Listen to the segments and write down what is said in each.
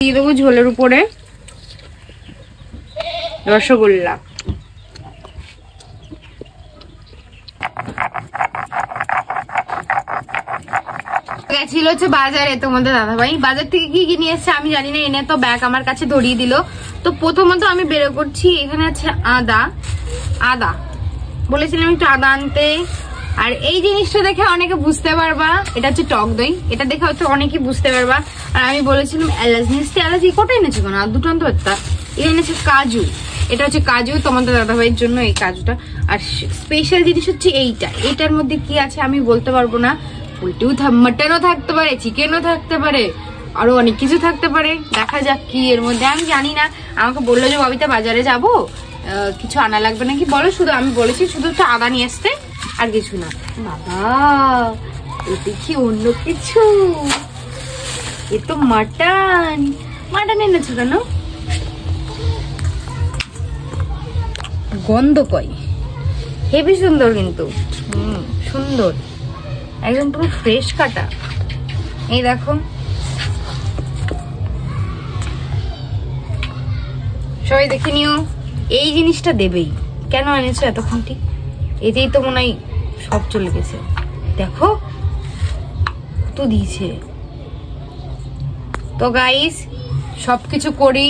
দিয়ে দেবো ঝোলের উপরে রসগোল্লা। গেছিল হচ্ছে বাজারে তোমাদের দাদাভাই, বাজার থেকে কি কি নিয়ে এসছে আমি জানি না, এনে তো ব্যাগ আমার কাছে ধরিয়ে দিল। তো প্রথমত আমি বেরো করছি, এখানে আছে আদা বলেছিলাম একটু আদা আনতে। আর এই জিনিসটা দেখে অনেকে বুঝতে পারবা এটা হচ্ছে টক দই, এটা দেখে হয়তো অনেকে বুঝতে পারবা। আর আমি বলেছিলাম এলাচ নিয়ে এলাচ কটা এনেছি কোনো, আর দুটো আনতে পারতাম। এটা এনেছে কাজু, এটা হচ্ছে কাজু তোমাদের দাদাভাইয়ের জন্য এই কাজুটা। আর স্পেশাল জিনিস হচ্ছে এইটার মধ্যে কি আছে আমি বলতে পারবো না। পোল্ট্রিও মাটনও থাকতে পারে, চিকেনও থাকতে পারে, আরো অনেক কিছু থাকতে পারে। দেখা যাক কি এর মধ্যে, আমি জানি না। আমাকে বললো যে ববিতা বাজারে যাবো, কিছু আনা লাগবে নাকি বলো, শুধু আমি বলেছি শুধু একটু আদা নিয়ে আসতে আর কিছু না। বাবা এটা কি অন্য কিছু, এ তো মাটন এনেছো কেন? গন্ধ কই, হেবি সুন্দর কিন্তু, সুন্দর একদম পুরো ফ্রেশ কাটা। এই দেখো সবাই দেখে নিও, এই জিনিসটা দেবেই। কেন এনেছো এতক্ষণ? ঠিক এতেই তো মনে হয় সব চলে গেছে। দেখো তো দিয়েছে। তো গাইস সবকিছু করি,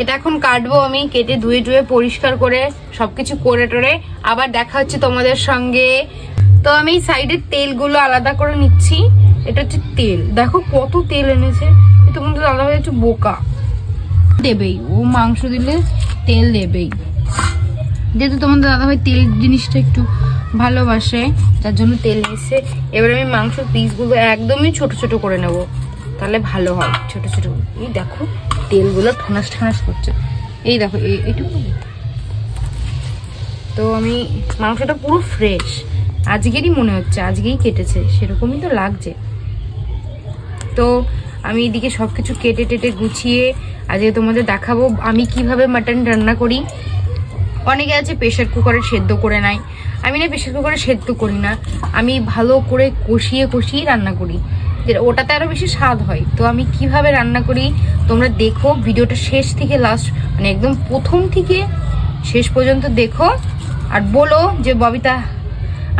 এটা এখন কাটবো আমি, কেটে ধুয়ে পরিষ্কার করে সবকিছু করে টোরে আবার দেখা হচ্ছে তোমাদের সঙ্গে। তো আমি সাইডের তেলগুলো আলাদা করে নিচ্ছি। এটা হচ্ছে তেল, দেখো কত তেল এনেছে। তোমাদের দাদা ভাই একটু বোকা, দেবেই ও মাংস দিলে তেল দেবেই, যেহেতু তোমাদের দাদা ভাই তেল জিনিসটা একটু ভালোবাসে তার জন্য তেল নিচ্ছে। এবার আমি মাংসের পিসগুলো একদমই ছোট ছোট করে নেব, তাহলে ভালো হয় ছোট ছোট। এই দেখো তেলগুলো ঠানাস করছে, এই দেখো এইটুকু। তো আমি মাংসটা পুরো ফ্রেশ, আজকেরই মনে হচ্ছে, আজকেই কেটেছে সেরকমই তো লাগছে। তো আমি এদিকে সবকিছু কেটে টেটে গুছিয়ে আজকে তোমাদের দেখাবো আমি কিভাবে মাটন রান্না করি। অনেকে আছে প্রেশার কুকারে সেদ্ধ করে নেয়, আমি না প্রেশার কুকারে সেদ্ধ করি না, আমি ভালো করে কষিয়ে রান্না করি, ওটাতে আরো বেশি স্বাদ হয়। তো আমি কিভাবে রান্না করি তোমরা দেখো, ভিডিওটা শেষ থেকে লাস্ট মানে একদম প্রথম থেকে শেষ পর্যন্ত দেখো, আর বলো যে ববিতা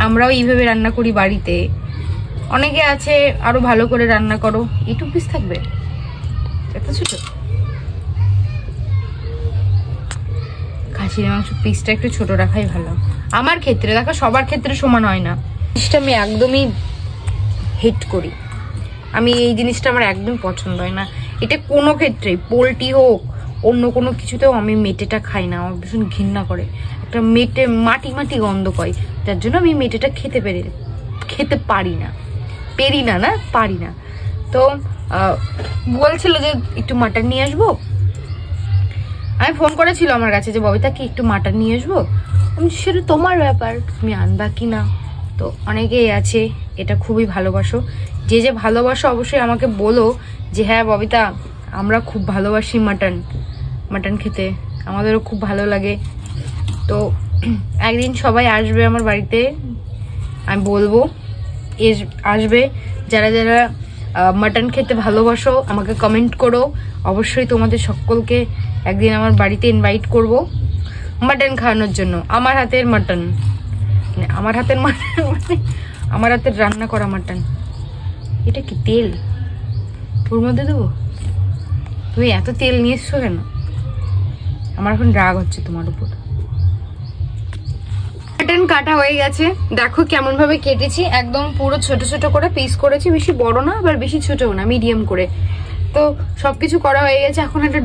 আমরাও এইভাবে রান্না করি বাড়িতে। অনেকে আছে আরো ভালো করে রান্না করো। এইটুকু পিস থাকবে, এত ছোট খাসির মাংস পিসটা একটু ছোট রাখাই ভালো আমার ক্ষেত্রে। দেখো সবার ক্ষেত্রে সমান হয় না, জিনিসটা আমি একদমই হেট করি, আমি এই জিনিসটা আমার একদম পছন্দ হয় না। এটা কোনো ক্ষেত্রেই, পোলট্রি হোক অন্য কোনো কিছুতেও আমি মেটেটা খাই না, আমার ভীষণ ঘৃণা করে, একটা মেটে মাটি গন্ধ পাই, যার জন্য আমি মেটেটা খেতে পারি না। তো বলছিল যে একটু মাটন নিয়ে আসবো, আমি ফোন করেছিল আমার কাছে যে ববিতা কি একটু মাটন নিয়ে আসবো, আমি সেটা তোমার ব্যাপার তুমি আনবা কি না। তো অনেকেই আছে এটা খুবই ভালোবাসো, যে ভালোবাসো অবশ্যই আমাকে বলো যে হ্যাঁ ববিতা আমরা খুব ভালোবাসি মাটন খেতে, আমাদেরও খুব ভালো লাগে। তো একদিন সবাই আসবে আমার বাড়িতে, আমি বলবো আসবে যারা মাটন খেতে ভালোবাসো আমাকে কমেন্ট করো, অবশ্যই তোমাদের সকলকে একদিন আমার বাড়িতে ইনভাইট করব মাটন খাওয়ানোর জন্য। আমার হাতের মাটন মানে আমার হাতের রান্না করা মাটন। এটা কি তেল ওর মধ্যে দেবো? তুমি এত তেল নিয়ে এসছো কেন? আমার এখন রাগ হচ্ছে তোমার উপর। মাটন কাটা হয়ে গেছে, দেখো কেমন ভাবে কেটেছি, একদম পুরো ছোট ছোট করে পিস করেছি, বেশি বড় না আবার বেশি ছোটও না, মিডিয়াম করে। তো সবকিছু করা হয়ে গেছে, এখন একটা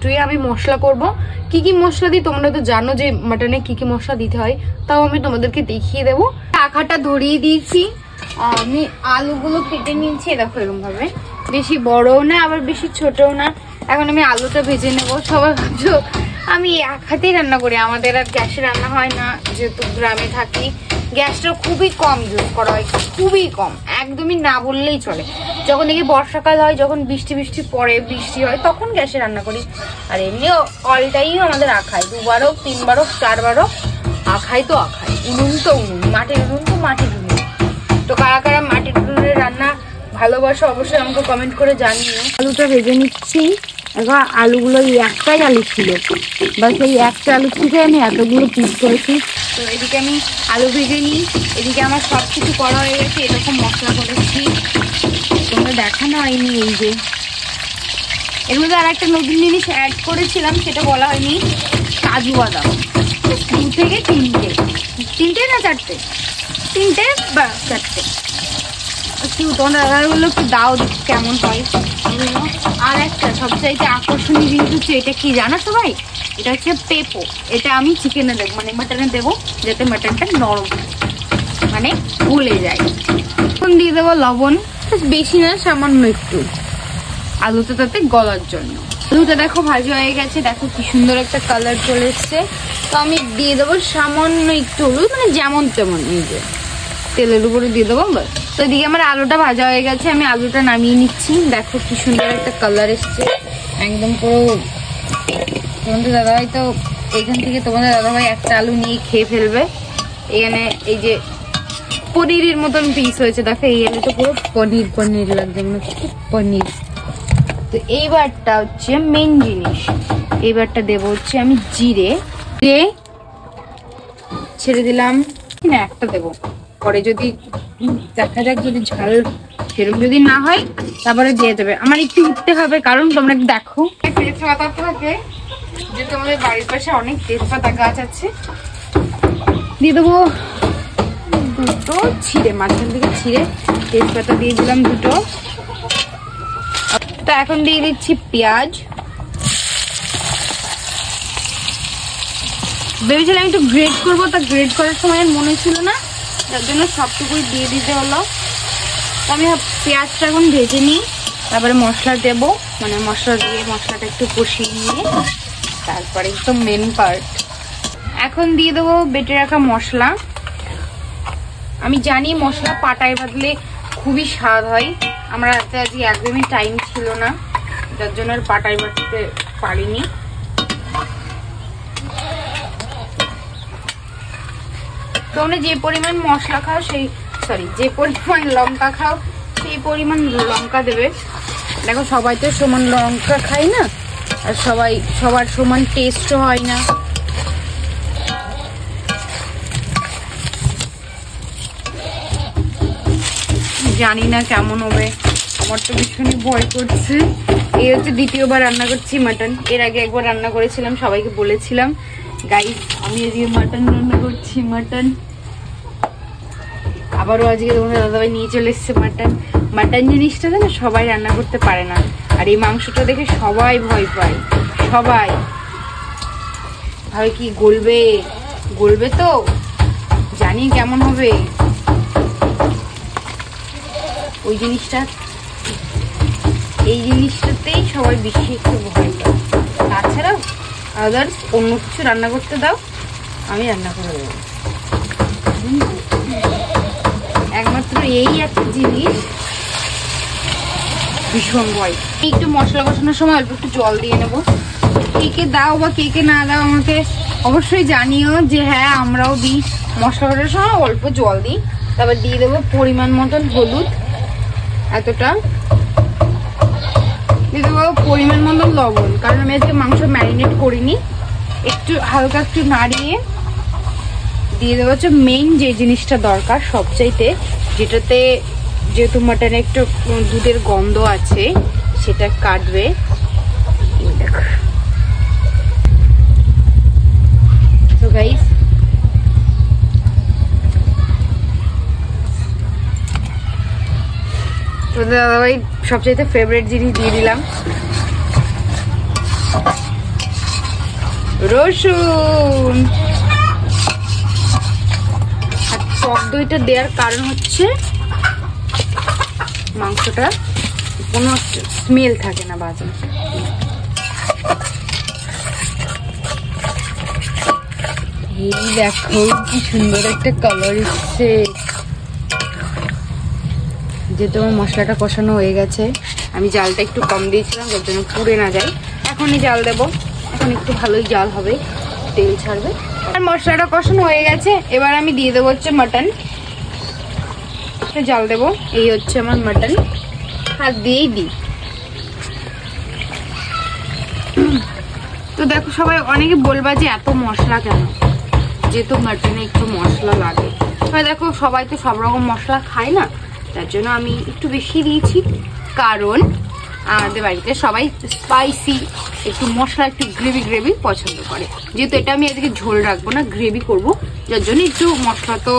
ধুয়ে আমি মশলা করব। কি কি মশলা দিই তোমরা তো জানো যে মাটনে কি কি মশলা দিতে হয়, তাও আমি তোমাদেরকে দেখিয়ে দেবো। আখাটা ধরিয়ে দিয়েছি, আমি আলুগুলো কেটে নিয়েছি দেখো এরকম ভাবে, বেশি বড়ও না আবার বেশি ছোটও না। এখন আমি আলুটা ভেজে নেবো। সবাই ভাবছো আমি এক হাতেই রান্না করি, আমাদের আর গ্যাসে রান্না হয় না, যেহেতু গ্রামে থাকি গ্যাসটা খুবই কম ইউজ করা হয়, খুবই কম, একদমই না বললেই চলে। যখন দেখি বর্ষাকাল হয়, যখন বৃষ্টি পড়ে, বৃষ্টি হয়, তখন গ্যাসে রান্না করি। আর এমনি অল টাইম আমাদের আখাই, 2 বার হোক 3 বার হোক 4 বার হোক আখাই তো আখাই, উনুন তো উনুন, মাটির উনুন তো মাটির উনুন। তো কারা কারা মাটির উনুনের রান্না ভালোবাসো অবশ্যই আমাকে কমেন্ট করে জানিও। আলুটা ভেজে নিচ্ছি। এবার আলুগুলো একটাই আলু ছিল, বাস এই একটা আলু থেকে আমি এতগুলো পিস করেছি। তো এদিকে আমি আলু ভেজে নিই, এদিকে আমার সব কিছু করা হয়ে গেছে। এরকম মশলা করেছি, তোমরা দেখানো হয়নি। এই যে এর মধ্যে আর একটা নতুন জিনিস অ্যাড করেছিলাম, সেটা বলা হয়নি, কাজু বাদাম। 2 থেকে 3টে না 4টে বা 4টে। তোমরা দাদাগুলো একটু দাও দেখি কেমন হয়। আর একটা সবচাইতে আকর্ষণীয় জিনিস হচ্ছে এটা কি জানো সবাই? এটা হচ্ছে পেঁপো। এটা আমি চিকেনে দেবো, মানে মাটনে দেবো, যাতে মাটনটা নরম মানে গলে যায়। এখন দিয়ে দেবো লবণ, বেশি না, সামান্য একটু, আলুটা তাতে গলার জন্য। আলুটা দেখো ভাজা হয়ে গেছে, দেখো কি সুন্দর একটা কালার চলে এসছে। তো আমি দিয়ে দেবো সামান্য একটু হলুদ, মানে যেমন তেমন, এই যে তেলের উপরে দিয়ে দেবো। তো এদিকে আমার আলুটা ভাজা হয়ে গেছে, আমি আলুটা নামিয়ে নিচ্ছি। দেখো কি সুন্দর একটা কালার এসছে, একদম পুরো। তোমাদের দাদাভাই তো এইখান থেকে তোমাদের দাদাভাই একটা আলু নিয়ে খেয়ে ফেলবে। এখানে এই যে পনিরের মতন পিস হয়েছে, দেখো এই আলুটা পুরো পনির পনির লাগছে, মনে হচ্ছে পনির। তো এইবারটা হচ্ছে মেন জিনিস, এইবারটা দেবো হচ্ছে আমি জিরে দিয়ে ছেড়ে দিলাম। না একটা দেবো, পরে যদি দেখা যাক যদি ঝাল সেরকম যদি না হয় তারপরে দিয়ে দেবে। আমার একটু উঠতে হবে, কারণ তোমরা দেখো তেজপাতা থাকে, যে তোমাদের বাড়ির পাশে অনেক তেজপাতা গাছ আছে। দিয়ে দেবো 2টো ছিঁড়ে, মাঝখান থেকে ছিঁড়ে তেজপাতা দিয়ে দিলাম 2টো। তো এখন দিয়ে দিচ্ছি পেঁয়াজ। ভেবেছিলাম একটু গ্রেট করবো, তা গ্রেট করার সময় আর মনে ছিল না, তার জন্য সবটুকুই দিয়ে দিতে হলো। তো আমি পেঁয়াজটা এখন ভেজে নিই, তারপরে মশলা দেব, মানে মশলা দিয়ে মশলাটা একটু কষিয়ে নিয়ে তারপরে তো মেন পার্ট। এখন দিয়ে দেবো বেটে রাখা মশলা। আমি জানি মশলা পাটায় বাটলে খুবই স্বাদ হয়, আমরা আজকে একদমই টাইম ছিল না, যার জন্য আর পাটায় বাটতে পারিনি। তোমরা যে পরিমাণ মশলা খাও যে পরিমাণ লঙ্কা খাও সেই পরিমাণ লঙ্কা দেবে। দেখো সবাই তো সমান লঙ্কা খায় না, আর সবার সমান টেস্টও হয় না। জানি না কেমন হবে, আমার তো ভীষণই ভয় করছে। এই হচ্ছে দ্বিতীয়বার রান্না করছি মাটন। এর আগে একবার রান্না করেছিলাম, সবাইকে বলেছিলাম গাইস আমি আজকে মাটন রান্না করছি। মাটন আবারও আজকে তোমাদের দাদাভাই নিয়ে চলে এসছে মাটন। মাটন জিনিসটা না সবাই রান্না করতে পারে না, আর এই মাংসটা দেখে সবাই ভয় পায়। সবাই ভাবে কি গলবে তো জানি কেমন হবে ওই জিনিসটা। এই জিনিসটাতেই সবাই বেশি একটু ভয় পায়। তাছাড়াও আদার্স অন্য কিছু রান্না করতে দাও, আমি রান্না করে দেবো। একমাত্র এই একটা জিনিস ভীষণ ভয়। একটু মশলা কষানোর সময় অল্প একটু জল দিয়ে নেবো। কে দাও বা কে না দাও আমাকে অবশ্যই জানিও, যে হ্যাঁ আমরাও দিই। মশলা কষানোর সময় অল্প জল দিই। তারপর দিয়ে দেবো পরিমাণ মতন হলুদ, এতটা দিয়ে দেবো। পরিমাণ মতন লবণ, কারণ আমি আজকে মাংস ম্যারিনেট করিনি। একটু হালকা একটু নাড়িয়ে দিয়ে দেবো হচ্ছে মেইন যে জিনিসটা দরকার সবচাইতে, যেটাতে যেহেতু মাটনে একটু দুধের গন্ধ আছে সেটা কাটবে। তো গাইস দাদাভাই সবচাইতে ফেভারিট জিনিস দিয়ে দিলাম, রসুন। আর টক দইটা দেওয়ার কারণ হচ্ছে মাংসটা কোনো স্মেল থাকে না বাজে। এই দেখো কি সুন্দর একটা কালার এসছে। যেহেতু আমার মশলাটা কষানো হয়ে গেছে, আমি জালটা একটু কম দিয়েছিলাম যার জন্য পুড়ে না যায়। এখনই জাল দেবো, এখন একটু ভালোই জাল হবে, তেল ছাড়বে। আর মশলাটা কষানো হয়ে গেছে, এবার আমি দিয়ে দেবো হচ্ছে মাটন। জাল দেবো, এই হচ্ছে আমার মাটন। হাত দিয়েই দিই। তো দেখো সবাই অনেকে বলবা যে এত মশলা কেন, যেহেতু মাটনে একটু মশলা লাগে। দেখো সবাই তো সব রকম মশলা খায় না, তার জন্য আমি একটু বেশি দিয়েছি। কারণ আমাদের বাড়িতে সবাই স্পাইসি, একটু মশলা, একটু গ্রেভি গ্রেভি পছন্দ করে। যেহেতু এটা আমি আজকে ঝোল রাখবো না, গ্রেভি করবো, যার জন্য একটু মশলা তো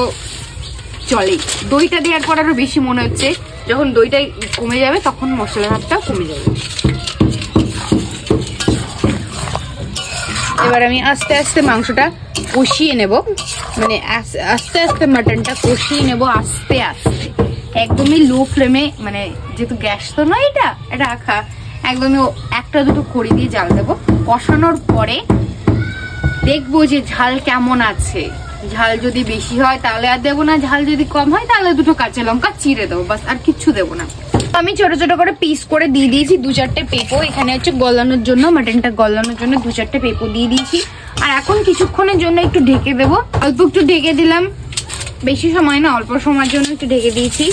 চলেই। দইটা দেওয়ার পর আরো বেশি মনে হচ্ছে, যখন দইটা কমে যাবে তখন মশলার ভাতটা কমে যাবে। এবার আমি আস্তে আস্তে মাংসটা কষিয়ে নেব, মানে আস্তে আস্তে মাটনটা কষিয়ে নেব আস্তে আস্তে, একদমই লো ফ্লেমে। মানে যেহেতু গ্যাস তো নয় এটা রাখা, একদমই একটা দুটো খড়ি দিয়ে জাল দেবো। কষানোর পরে দেখবো যে ঝাল কেমন আছে। ঝাল যদি বেশি হয় তাহলে আর দেবো না, ঝাল যদি কম হয় তাহলে দুটো কাঁচা লঙ্কা চিড়ে দেবো, বাস, আর কিচ্ছু দেবো না। আমি ছোট ছোট করে পিস করে দিয়ে দিয়েছি 2-4টে পেঁপো। এখানে হচ্ছে গলানোর জন্য, মাটনটা গলানোর জন্য 2-4টে পেঁপো দিয়ে দিয়েছি। আর এখন কিছুক্ষণের জন্য একটু ঢেকে দেবো, অল্প একটু ঢেকে দিলাম, বেশি সময় না, অল্প সময়ের জন্য একটু ঢেকে দিয়েছি।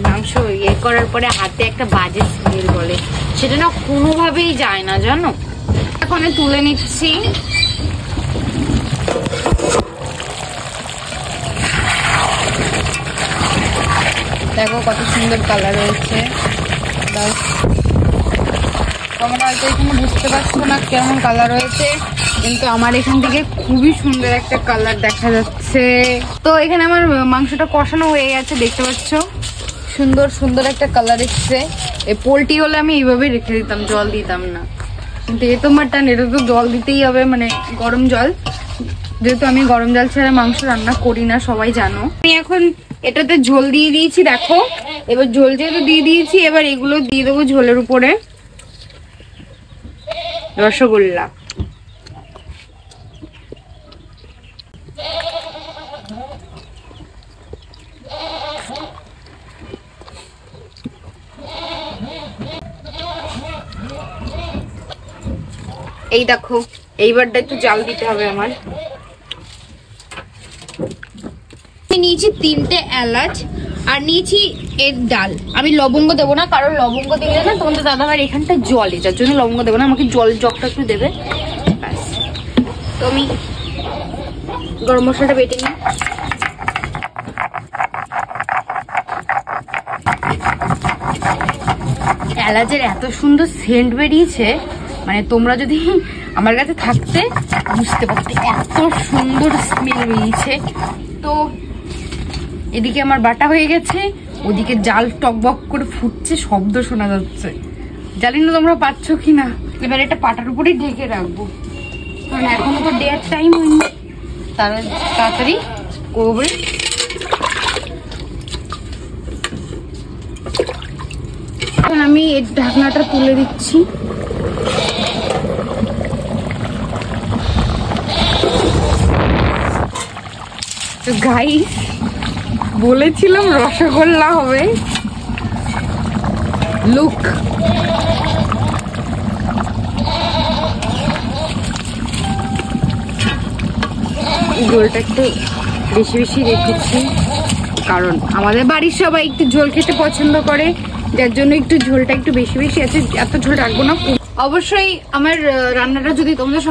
মাংস ইয়ে করার পরে হাতে একটা বাজে স্মেল বলে, সেটা না কোনোভাবেই যায় না জানো। এখন তুলে নিচ্ছি। দেখো কত সুন্দর কালার হয়েছে। তোমরা হয়তো এখানে বুঝতে পারছো না কেমন কালার হয়েছে, কিন্তু আমার এখান থেকে খুবই সুন্দর একটা কালার দেখা যাচ্ছে। তো এখানে আমার মাংসটা কষানো হয়ে গেছে, দেখতে পাচ্ছ সুন্দর সুন্দর একটা কালার এসছে। এই পোলট্রি হলে আমি এইভাবে রেখে দিতাম, জল দিতাম না, কিন্তু এ তো মাটন, এটা তো জল দিতেই হবে, মানে গরম জল। যেহেতু আমি গরম জল ছাড়া মাংস রান্না করি না, সবাই জানো। আমি এখন এটাতে ঝোল দিয়ে দিয়েছি, দেখো। এবার ঝোল যেহেতু দিয়ে দিয়েছি, এবার এগুলো দিয়ে দেবো ঝোলের উপরে। রসগোল্লা, এই দেখো, এইবারটা একটু জাল দিতে হবে আমার। নিয়েছি 3টে এলাচ আর নিয়েছি এর ডাল। আমি লবঙ্গ দেবো না, কারণ লবঙ্গ দিলে না তোমাদের দাদাভাই এখানটা জলে, যার জন্য লবঙ্গ দেবো না। আমাকে জগটা একটু দেবে, ব্যাস। তো আমি গরম মশলাটা বেটে নিই। এলাচের এত সুন্দর সেন্ট বেরিয়েছে, মানে তোমরা যদি আমার কাছে থাকতে বুঝতে পারতে, এত সুন্দর স্মেল বেরিয়েছে। তো এদিকে আমার বাটা হয়ে গেছে, ওদিকে জাল টকবক করে ফুটছে, শব্দ শোনা যাচ্ছে, জানি না তোমরা পাচ্ছ কিনা। এবার এটা পাটার উপরেই ঢেকে রাখবো, কারণ এখনো তো দেওয়ার টাইম হয়নি, তাড়াতাড়ি করবে। এখন আমি এর ঢাকনাটা তুলে দিচ্ছি। তো গাইস, বলেছিলাম রসগোল্লা হবে, লুক। ঝোলটা একটু বেশি বেশি রেখেছি, কারণ আমাদের বাড়ির সবাই একটু ঝোল খেতে পছন্দ করে, যার জন্য একটু ঝোলটা একটু বেশি বেশি আছে। এত ঝোল রাখবো না। অবশ্যই আমার রান্নাটা যদি তোমাদের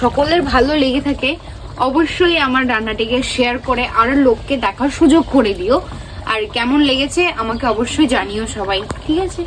সকলের ভালো লেগে থাকে, অবশ্যই আমার রান্নাটিকে শেয়ার করে আরো লোককে দেখার সুযোগ করে দিও। আর কেমন লেগেছে আমাকে অবশ্যই জানিও সবাই, ঠিক আছে?